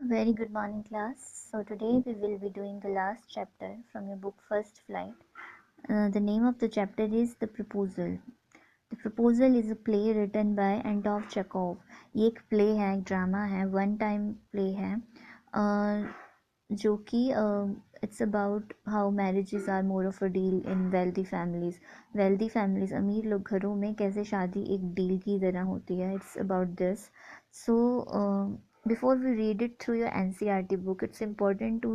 Very good morning, class. So, today we will be doing the last chapter from your book First Flight. The name of the chapter is The Proposal. The Proposal is a play written by Anton Chekhov. ये एक play है, एक drama है, one time play है जो कि it's about how marriages are more of a deal in wealthy families अमीर लोग घरों में कैसे शादी एक डील की तरह होती है. It's about this. So, before we read it through your NCERT book, it's important to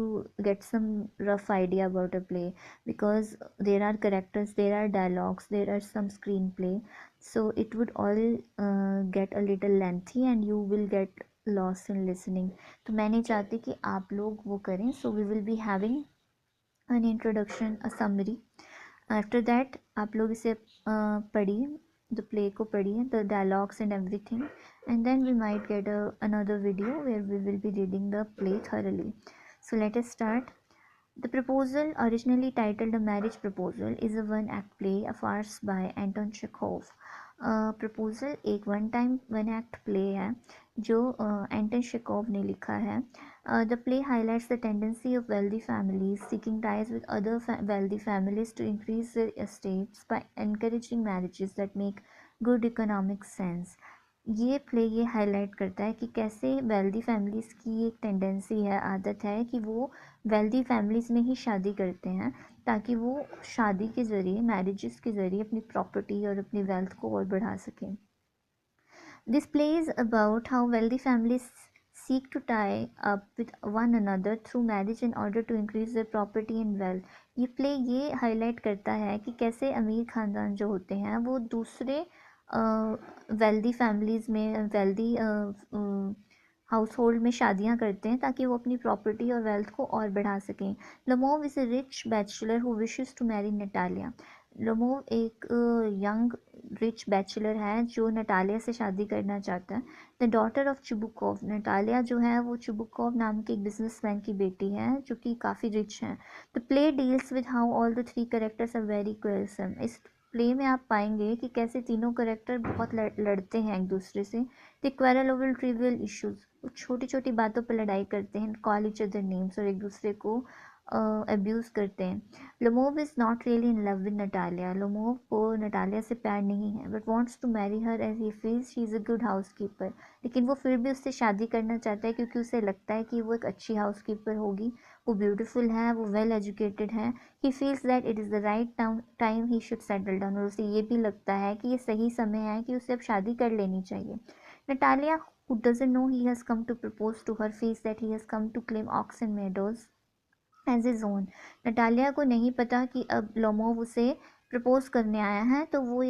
get some rough idea about a play because there are characters, there are dialogues, there are some screenplay. So, it would all get a little lengthy and you will get lost in listening. तो मैं नहीं चाहती कि आप लोग वो करें. So, we will be having an introduction, a summary. After that आप लोग इसे पढ़िए, द प्ले को पढ़िए, the dialogues and everything, and then we might get another video where we will be reading the play thoroughly. So let us start. The Proposal, originally titled A Marriage Proposal, is a one-act play, a farce by Anton Chekhov. Proposal एक one act play है जो एंटन शेकोव ने लिखा है. The play highlights the tendency of wealthy families seeking ties with other wealthy families to increase their estates by encouraging marriages that make good economic sense. ये play ये highlight करता है कि कैसे वेल्दी फैमिलीज़ की एक टेंडेंसी है, आदत है कि वो वेल्दी फैमिलीज़ में ही शादी करते हैं ताकि वो शादी के ज़रिए, मैरिजेस के ज़रिए अपनी प्रॉपर्टी और अपनी वेल्थ को और बढ़ा सकें. This play is about how wealthy families seek to tie up with one another through marriage in order to increase their property and wealth. ये प्ले ये हाईलाइट करता है कि कैसे अमीर ख़ानदान जो होते हैं वो दूसरे वेल्दी फैमिलीज़ में, वेल्दी हाउस होल्ड में शादियां करते हैं ताकि वो अपनी प्रॉपर्टी और वेल्थ को और बढ़ा सकें. Lomov is a rich bachelor who wishes to marry Natalia. Lomov एक यंग रिच बैचलर है जो नटालिया से शादी करना चाहता है. The daughter of Chubukov, Natalia जो है वो चुबुकोव नाम के एक बिजनेसमैन की बेटी है जो कि काफ़ी रिच हैं. The play deals with how all the three characters are very quarrelsome. इस प्ले में आप पाएंगे कि कैसे तीनों करेक्टर बहुत लड़ते हैं एक दूसरे से. The quarrel over trivial issues, छोटी छोटी बातों पर लड़ाई करते हैं. कॉल इच अदर नेम्स, और एक दूसरे को अब्यूज़ करते हैं. Lomov is not really in love with Natalia. Lomov को नटालिया से प्यार नहीं है, but wants to marry her as he feels she is a good housekeeper. लेकिन वो फिर भी उससे शादी करना चाहता है क्योंकि उसे लगता है कि वो एक अच्छी हाउस कीपर होगी, वो ब्यूटीफुल है, वो वेल एजुकेटेड है. He feels that it is the right time he should settle down, और उसे ये भी लगता है कि ये सही समय है कि उसे अब शादी कर लेनी चाहिए. Natalia, who doesn't know he has come to propose to her, feels that he has come to claim Oxen Meadows as his own. Natalia को नहीं पता कि अब लोमोव उसे प्रपोज करने आया है, तो वो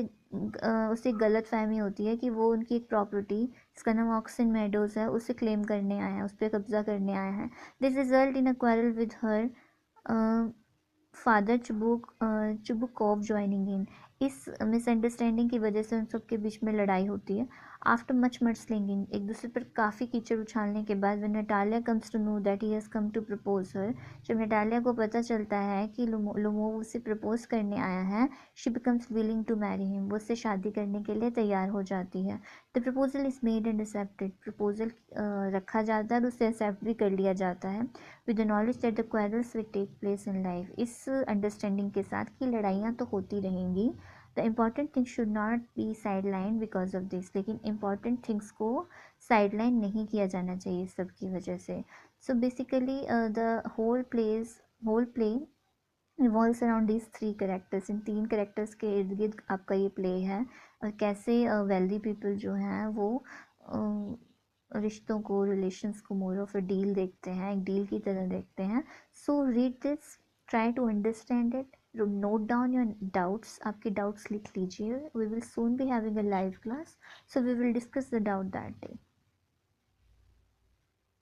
उसे गलत फहमी होती है कि वो उनकी एक प्रॉपर्टी जिसका नाम ऑक्सन मेडोज है उसे क्लेम करने आया है, उस पर कब्जा करने आया है. This result in a quarrel with her father Chubukov joining in. इस मिसअंडरस्टैंडिंग की वजह से उन सब के बीच में लड़ाई होती है. आफ्टर मच मडस्लिंगिंग, एक दूसरे पर काफ़ी कीचड़ उछालने के बाद, when Natalia comes to know that he has come to propose her, जब नटालिया को पता चलता है कि लोमोव उसे प्रपोज करने आया है, she becomes willing to marry him, वो उससे शादी करने के लिए तैयार हो जाती है. The proposal is made and accepted, proposal रखा जाता है और उसे एक्सेप्ट भी कर लिया जाता है. With the knowledge that the quarrels will take place in life, इस अंडरस्टैंडिंग के साथ कि लड़ाइयाँ तो होती रहेंगी. The important things should not be sideline because of this, लेकिन इम्पॉर्टेंट थिंग्स को साइड लाइन नहीं किया जाना चाहिए सब की वजह से. So basically the whole play revolves around these three characters. इन तीन करेक्टर्स के इर्द गिर्द आपका ये प्ले है, और कैसे वेल्दी पीपल जो हैं वो रिश्तों को, रिलेशंस को मोर ऑफ अ डील देखते हैं, एक डील की तरह देखते हैं. So read this, try to understand it, note down your doubts, आपके डाउट्स लिख लीजिए. We will soon be having a live class, so we will discuss the doubt that day.